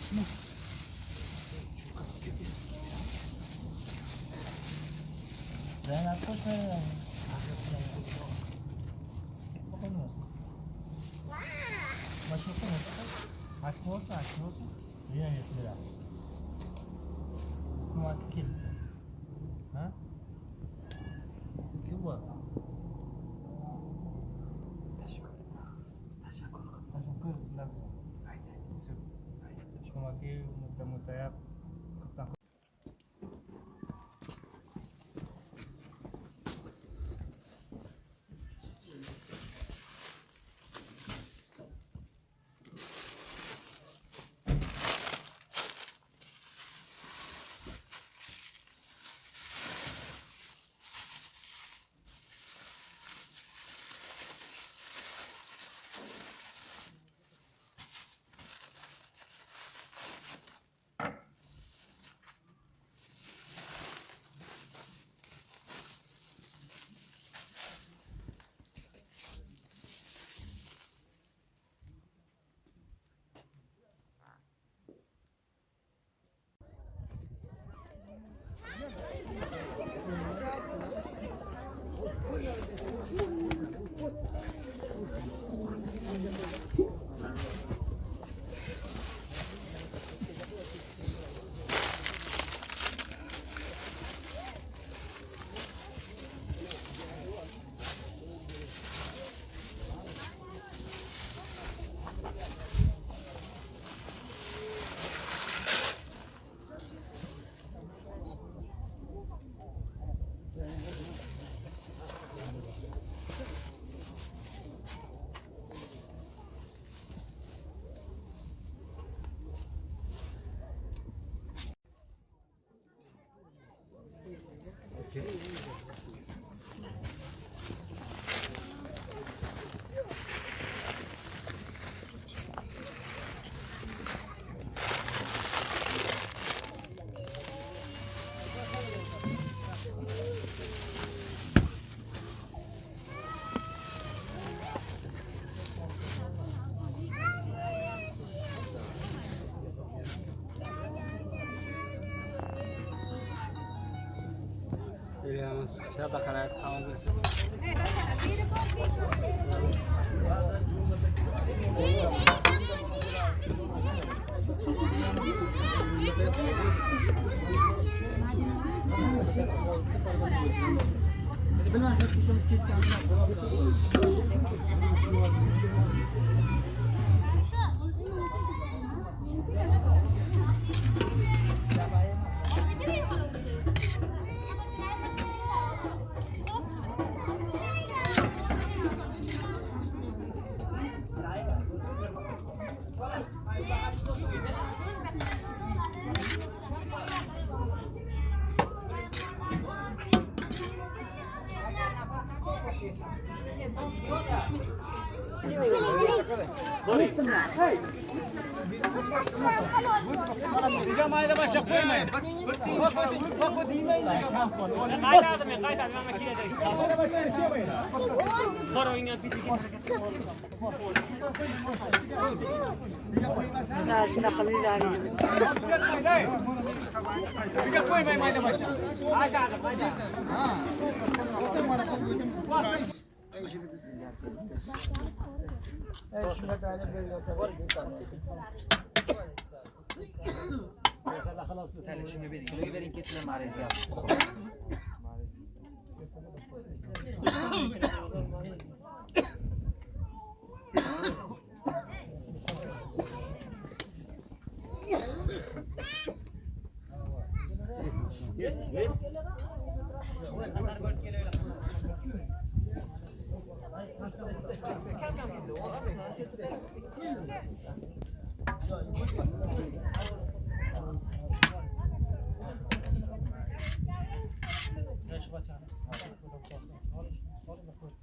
Zeynep koşma ya. Bakmıyorsun. Başı olsun mu? Aksi olsun, aksi olsun. Yine yetmiyor. Kumat kim? Ha? Kim bu? Teşekkür ederim. Kumaki muta-muta kaptan. Siapa karena kamu Jamaya da başa koymayın. Bak dinleyin. Kaytardım ben makinede. Sonra oynayıp bitti. Şuna kalıyla. Bize koymayın mayda başa. Kaytardım. Ha. Evet, şuna tane böyle yapalım. Tele şunu verin kesin marezi yap.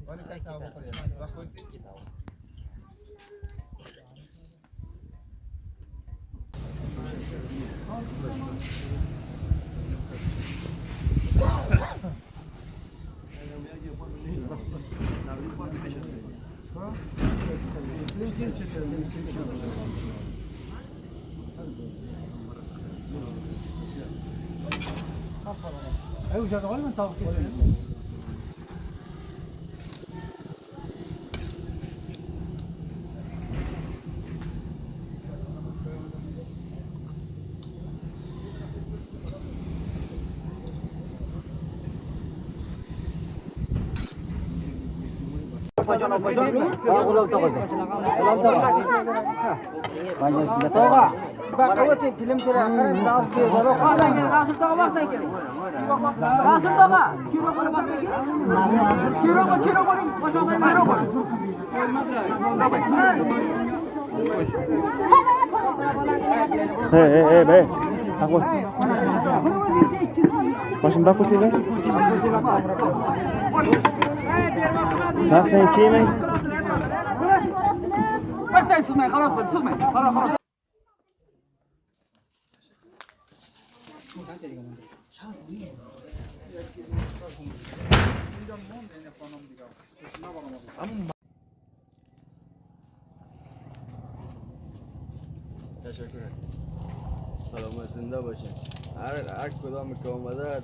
Olha que essa água para vai foi Ay uçak var mı tavuk kesiyor? Toga. Bak kawati film kira kare daus ke galo khala ke rasul toga bak sai kiri. Rasul toga kiro kore bak kiri. Kiro kore pasho sai kiro kore. Hey be. Aku. Başım bak kutuyu be. Bak sen kimi? Bertay sızmayın, halas ben sızmayın. Halas. Teşekkür ederim. Selamet zinde başın. Her kudam kavmada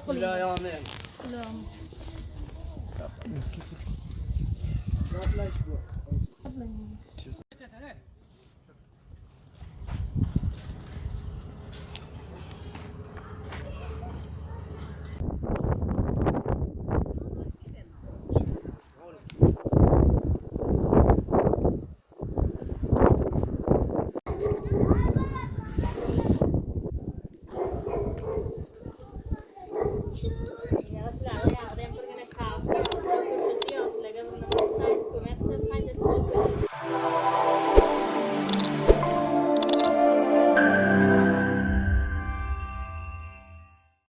لا يا عمي لا